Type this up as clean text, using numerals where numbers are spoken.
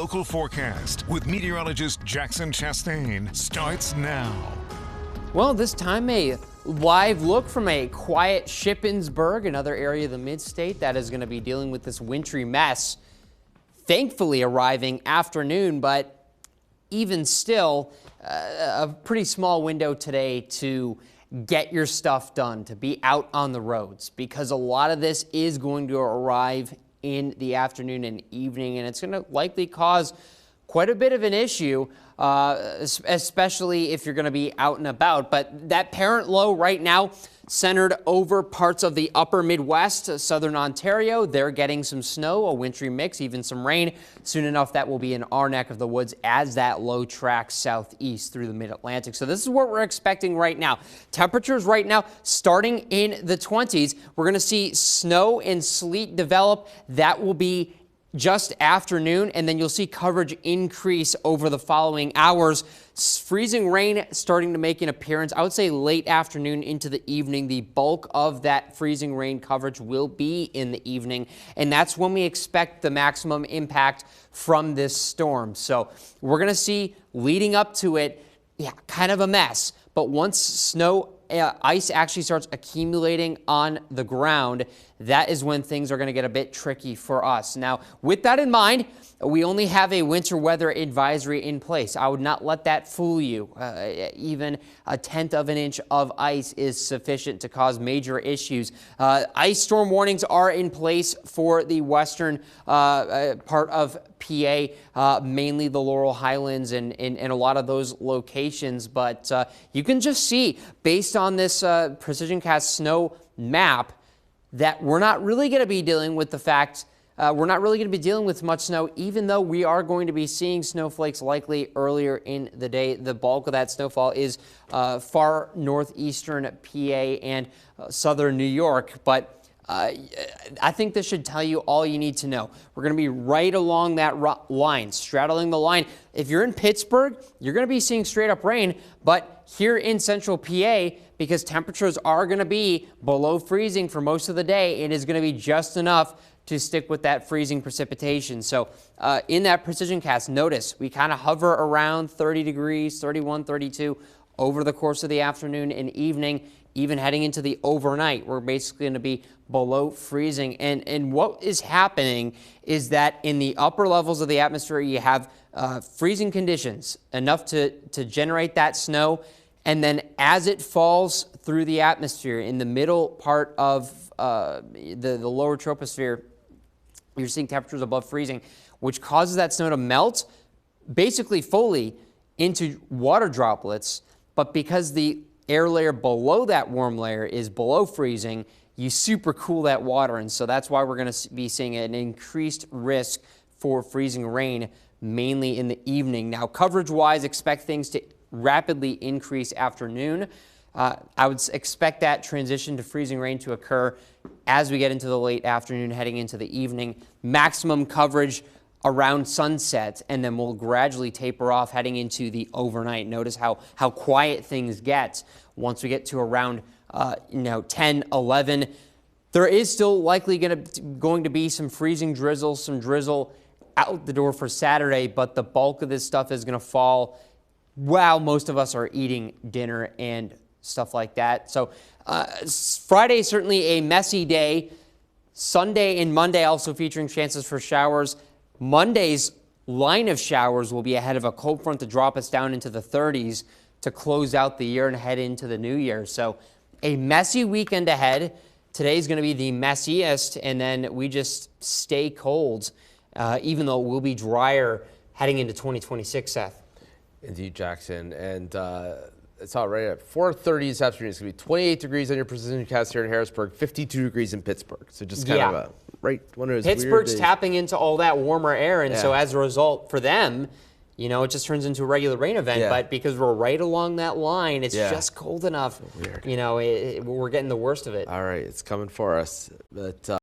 local forecast with meteorologist Jackson Chastain starts now. Well, this time a live look from a quiet Shippensburg, another area of the mid-state that is going to be dealing with this wintry mess. Thankfully arriving afternoon, but even still a pretty small window today to get your stuff done, to be out on the roads, because a lot of this is going to arrive in the afternoon and evening, and it's going to likely cause quite a bit of an issue, especially if you're going to be out and about. But that parent low right now centered over parts of the upper Midwest, southern Ontario. They're getting some snow, a wintry mix, even some rain. Soon enough, that will be in our neck of the woods as that low tracks southeast through the mid-Atlantic. So this is what we're expecting right now. Temperatures right now starting in the 20s. We're going to see snow and sleet develop. That will be just afternoon, and then you'll see coverage increase over the following hours. Freezing rain starting to make an appearance, I would say late afternoon into the evening. The bulk of that freezing rain coverage will be in the evening, and that's when we expect the maximum impact from this storm. So we're going to see leading up to it, kind of a mess. But once ice actually starts accumulating on the ground, that is when things are going to get a bit tricky for us. Now, with that in mind, we only have a winter weather advisory in place. I would not let that fool you. Even a tenth of an inch of ice is sufficient to cause major issues. Ice storm warnings are in place for the western part of PA, mainly the Laurel Highlands and a lot of those locations. But you can just see, based on this precision cast snow map, that we're not really going to be dealing with the fact we're not really going to be dealing with much snow, even though we are going to be seeing snowflakes likely earlier in the day. The bulk of that snowfall is far northeastern PA and southern New York, but I think this should tell you all you need to know. We're going to be right along that line, straddling the line. If you're in Pittsburgh, you're going to be seeing straight up rain, but here in central PA, because temperatures are going to be below freezing for most of the day, it is going to be just enough to stick with that freezing precipitation. So in that precision cast, notice we kind of hover around 30 degrees, 31, 32 over the course of the afternoon and evening. Even heading into the overnight, we're basically going to be below freezing. And what is happening is that in the upper levels of the atmosphere, you have freezing conditions, enough to generate that snow. And then as it falls through the atmosphere in the middle part of the lower troposphere, you're seeing temperatures above freezing, which causes that snow to melt basically fully into water droplets. But because the air layer below that warm layer is below freezing, you super cool that water. And so that's why we're going to be seeing an increased risk for freezing rain, mainly in the evening. Now, coverage-wise, expect things to rapidly increase afternoon. I would expect that transition to freezing rain to occur as we get into the late afternoon, heading into the evening. Maximum coverage around sunset, and then we'll gradually taper off heading into the overnight. Notice how quiet things get once we get to around 10, 11. There is still likely going to be some freezing drizzle, some drizzle out the door for Saturday, but the bulk of this stuff is going to fall while most of us are eating dinner and stuff like that. So Friday is certainly a messy day. Sunday and Monday also featuring chances for showers. Monday's line of showers will be ahead of a cold front to drop us down into the 30s to close out the year and head into the new year. So a messy weekend ahead. Today's going to be the messiest, and then we just stay cold, even though it will be drier heading into 2026, Seth. Indeed, Jackson. And it's all right at 4:30 this afternoon. It's going to be 28 degrees on your precision cast here in Harrisburg, 52 degrees in Pittsburgh. So just kind of one of those Pittsburgh's weird days. Tapping into all that warmer air, and so as a result, for them, it just turns into a regular rain event. But because we're right along that line, it's just cold enough. Weird. We're getting the worst of it. All right, it's coming for us. But